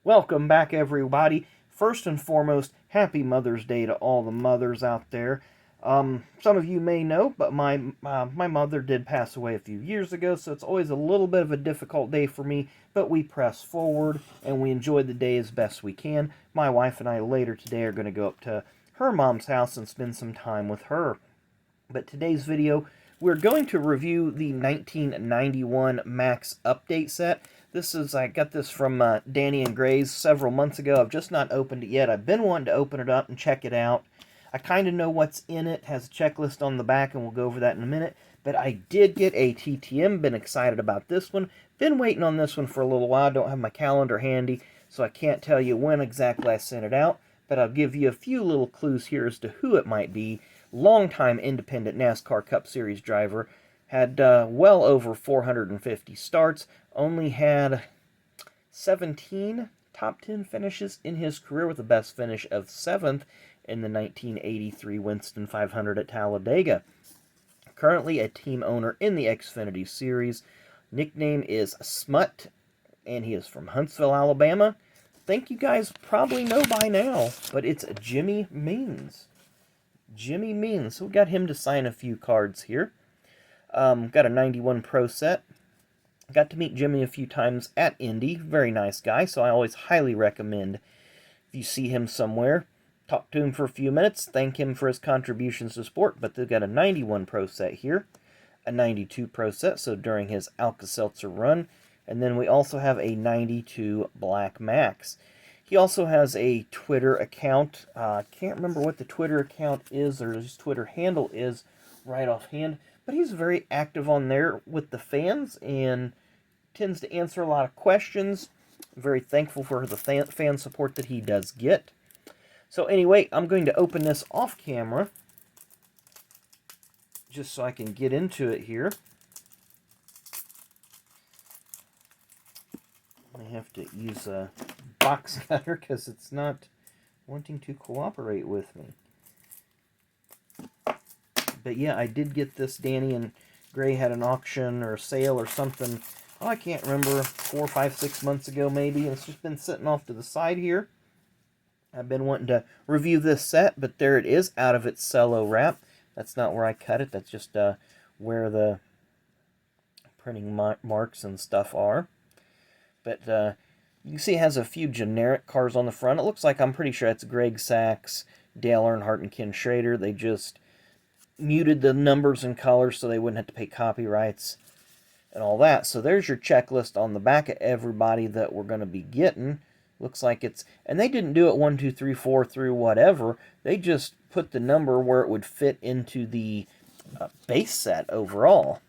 Welcome back, everybody. First and foremost, happy Mother's Day to all the mothers out there. Some of you may know, but my mother did pass away a few years ago, so it's always a little bit of a difficult day for me, but we press forward and we enjoy the day as best we can. My wife and I later today are going to go up to her mom's house and spend some time with her. But today's video, we're going to review the 1991 Maxx update set. I got this from Danny and Gray's several months ago. I've just not opened it yet. I've been wanting to open it up and check it out. I kind of know what's in it. It has a checklist on the back, and we'll go over that in a minute. But I did get a TTM. Been excited about this one. Been waiting on this one for a little while. Don't have my calendar handy, so I can't tell you when exactly I sent it out. But I'll give you a few little clues here as to who it might be. Longtime independent NASCAR Cup Series driver. Had well over 450 starts. Only had 17 top 10 finishes in his career, with the best finish of 7th in the 1983 Winston 500 at Talladega. Currently a team owner in the Xfinity Series. Nickname is Smut, and he is from Huntsville, Alabama. Think you guys probably know by now, but it's Jimmy Means. Jimmy Means. So we got him to sign a few cards here. Got a 91 Pro set. Got to meet Jimmy a few times at Indy. Very nice guy, so I always highly recommend if you see him somewhere, talk to him for a few minutes, thank him for his contributions to sport. But they've got a 91 Pro set here, a 92 Pro set, so during his Alka-Seltzer run, and then we also have a 92 Black Maxx. He also has a Twitter account. Can't remember what the Twitter account is, or his Twitter handle is right offhand, but he's very active on there with the fans and tends to answer a lot of questions. I'm very thankful for the fan support that he does get. So anyway, I'm going to open this off camera just so I can get into it here. I have to use a box cutter because it's not wanting to cooperate with me. But yeah, I did get this. Danny and Gray had an auction or a sale or something. Oh, I can't remember, 4, 5, 6 months ago maybe. It's just been sitting off to the side here. I've been wanting to review this set, but there it is, out of its cello wrap. That's not where I cut it. That's just where the printing marks and stuff are. But you can see it has a few generic cars on the front. It looks like, I'm pretty sure it's Greg Sachs, Dale Earnhardt, and Ken Schrader. They just muted the numbers and colors so they wouldn't have to pay copyrights and all that. So there's your checklist on the back of everybody that we're going to be getting. Looks like it's, and they didn't do it 1, 2, 3, 4 through whatever. They just put the number where it would fit into the base set overall.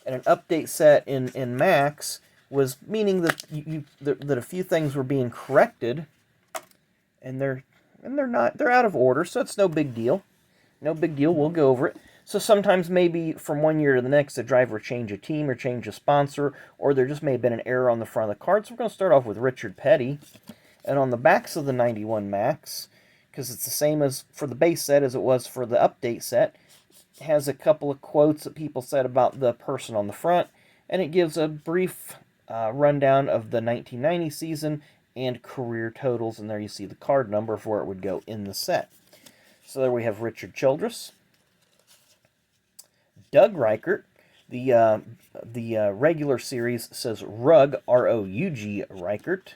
And an update set in Maxx was meaning that that a few things were being corrected, and they're out of order, so it's no big deal. No big deal, we'll go over it. So sometimes maybe from one year to the next, a driver change a team or change a sponsor, or there just may have been an error on the front of the card. So we're going to start off with Richard Petty. And on the backs of the 91 Maxx, because it's the same as for the base set as it was for the update set, it has a couple of quotes that people said about the person on the front, and it gives a brief rundown of the 1990 season and career totals, and there you see the card number for where it would go in the set. So there we have Richard Childress. Doug Reichert. The regular series says Rug, R-O-U-G, Reichert.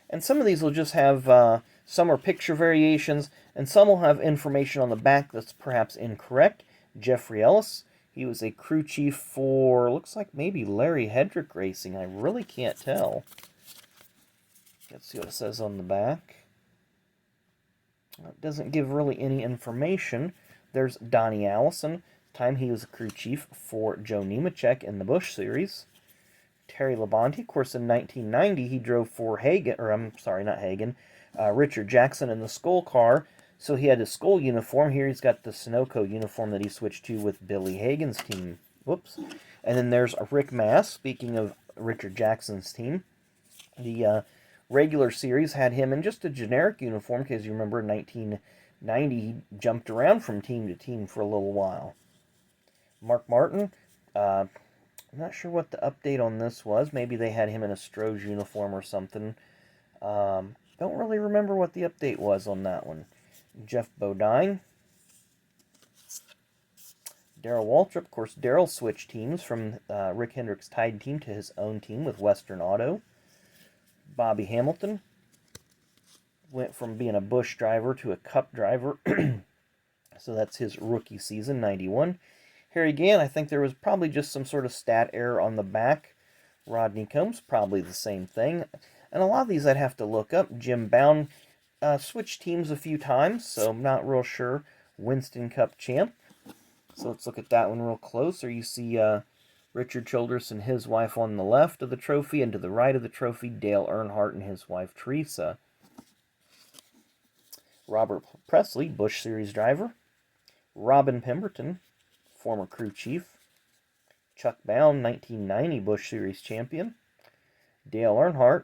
And some of these will just have, some are picture variations, and some will have information on the back that's perhaps incorrect. Jeffrey Ellis. He was a crew chief for, looks like maybe Larry Hedrick Racing. I really can't tell. Let's see what it says on the back. It doesn't give really any information. There's Donnie Allison. Time he was a crew chief for Joe Nemechek in the Busch Series. Terry Labonte, of course, in 1990 he drove for Hagen, or I'm sorry, not Hagen, Richard Jackson in the Skull car. So he had his Skull uniform. Here he's got the Sunoco uniform that he switched to with Billy Hagen's team. Whoops. And then there's Rick Mass, speaking of Richard Jackson's team. The regular series had him in just a generic uniform, because you remember in 1990 he jumped around from team to team for a little while. Mark Martin, I'm not sure what the update on this was. Maybe they had him in a Stroh's uniform or something. Don't really remember what the update was on that one. Jeff Bodine. Darrell Waltrip. Of course, Darrell switched teams from Rick Hendrick's Tide team to his own team with Western Auto. Bobby Hamilton went from being a Busch driver to a Cup driver. So that's his rookie season, 91. Harry Gann, I think there was probably just some sort of stat error on the back. Rodney Combs, probably the same thing. And a lot of these I'd have to look up. Jim Bound switched teams a few times, so I'm not real sure. Winston Cup champ. So let's look at that one real close. There you see Richard Childress and his wife on the left of the trophy, and to the right of the trophy, Dale Earnhardt and his wife, Teresa. Robert Presley, Busch Series driver. Robin Pemberton, former crew chief. Chuck Bound, 1990 Busch Series champion. Dale Earnhardt.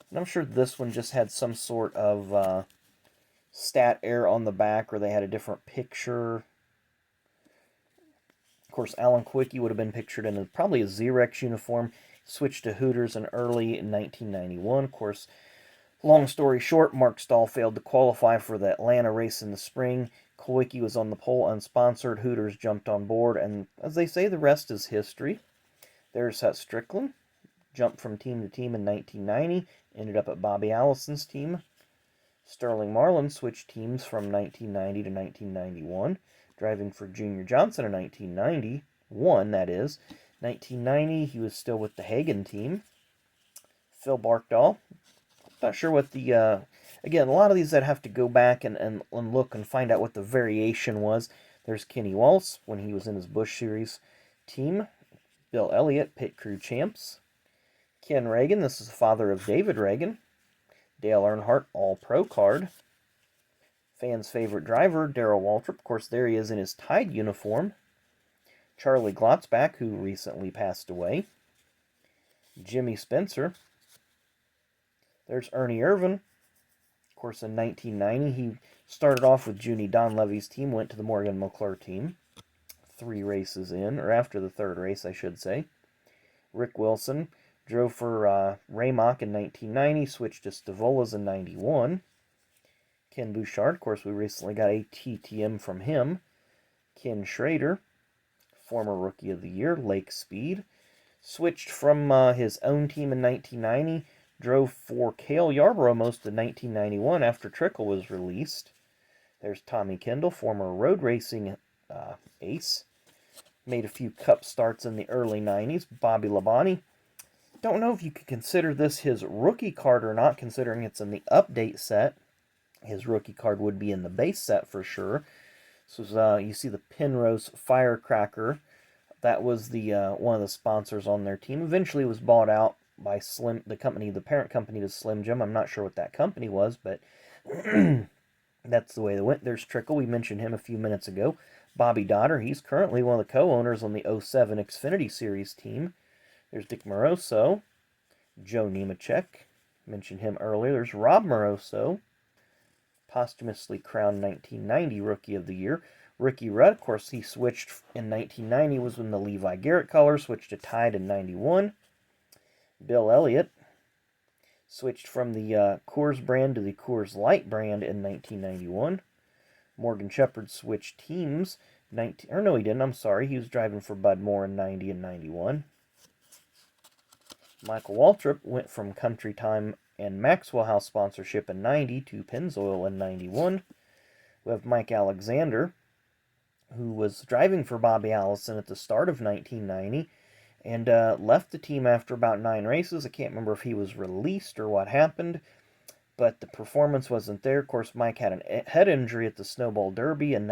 And I'm sure this one just had some sort of stat error on the back, or they had a different picture. Of course, Alan Quickie would have been pictured in probably a Xerox uniform. Switched to Hooters in 1991. Of course, long story short, Mark Stahl failed to qualify for the Atlanta race in the spring. Kowicki was on the pole unsponsored. Hooters jumped on board, and as they say, the rest is history. There's Hut Strickland. Jumped from team to team in 1990. Ended up at Bobby Allison's team. Sterling Marlin switched teams from 1990 to 1991. Driving for Junior Johnson in 1991, that is. 1990, he was still with the Hagen team. Phil Barkdahl. Not sure what the... Again, a lot of these I'd have to go back and look and find out what the variation was. There's Kenny Wallace when he was in his Busch Series team. Bill Elliott, pit crew champs. Ken Reagan, this is the father of David Reagan. Dale Earnhardt, all-pro card. Fans' favorite driver, Darrell Waltrip. Of course, there he is in his Tide uniform. Charlie Glotzback, who recently passed away. Jimmy Spencer. There's Ernie Irvan. Of course, in 1990, he started off with Junie Donlevy's team, went to the Morgan McClure team. 3 races in, or after the 3rd race, I should say. Rick Wilson drove for Raymock in 1990, switched to Stavola's in 91. Ken Bouchard, of course, we recently got a TTM from him. Ken Schrader, former Rookie of the Year, Lake Speed. Switched from his own team in 1990. Drove for Cale Yarborough most of 1991 after Trickle was released. There's Tommy Kendall, former road racing ace. Made a few Cup starts in the early 90s. Bobby Labonte. Don't know if you could consider this his rookie card or not, considering it's in the update set. His rookie card would be in the base set for sure. So you see the Penrose Firecracker. That was the one of the sponsors on their team. Eventually was bought out by Slim, the parent company to Slim Jim. I'm not sure what that company was, but that's the way they went. There's Trickle. We mentioned him a few minutes ago. Bobby Dotter. He's currently one of the co-owners on the 07 Xfinity Series team. There's Dick Moroso. Joe Nemechek. Mentioned him earlier. There's Rob Moroso. Posthumously crowned 1990 Rookie of the Year. Ricky Rudd, of course, he switched in 1990, was when the Levi Garrett color, switched to Tide in 91. Bill Elliott switched from the Coors brand to the Coors Light brand in 1991. Morgan Shepherd switched teams. He didn't. I'm sorry. He was driving for Bud Moore in 90 and 91. Michael Waltrip went from Country Time and Maxwell House sponsorship in 90 to Pennzoil in 91. We have Mike Alexander, who was driving for Bobby Allison at the start of 1990, and left the team after about 9 races. I can't remember if he was released or what happened, but the performance wasn't there. Of course, Mike had a head injury at the Snowball Derby in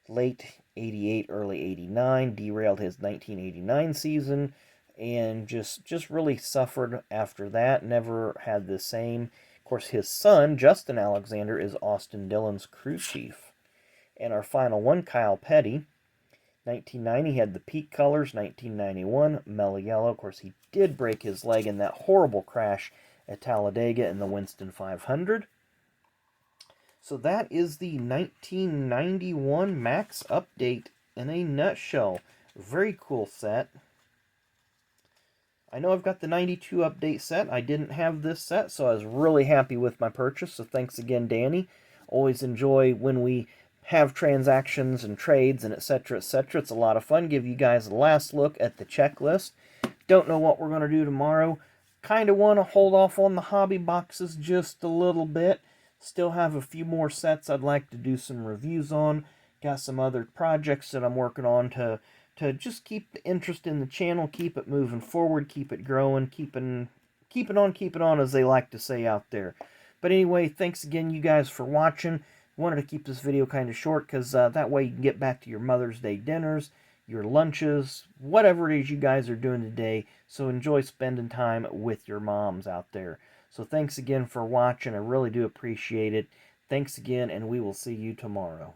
late 88, early 89, derailed his 1989 season, and just really suffered after that, never had the same. Of course, his son, Justin Alexander, is Austin Dillon's crew chief. And our final one, Kyle Petty. 1990 had the peak colors. 1991, mellow yellow. Of course, he did break his leg in that horrible crash at Talladega in the Winston 500. So that is the 1991 Maxx update in a nutshell. Very cool set. I know I've got the 92 update set. I didn't have this set, so I was really happy with my purchase. So thanks again, Danny. Always enjoy when we have transactions and trades and etc. etc. It's a lot of fun. Give you guys a last look at the checklist. Don't know what we're going to do tomorrow. Kind of want to hold off on the hobby boxes just a little bit. Still have a few more sets I'd like to do some reviews on. Got some other projects that I'm working on to just keep the interest in the channel, keep it moving forward, keep it growing, keep it on, as they like to say out there. But anyway, thanks again, you guys, for watching. Wanted to keep this video kind of short because that way you can get back to your Mother's Day dinners, your lunches, whatever it is you guys are doing today. So enjoy spending time with your moms out there. So thanks again for watching. I really do appreciate it. Thanks again, and we will see you tomorrow.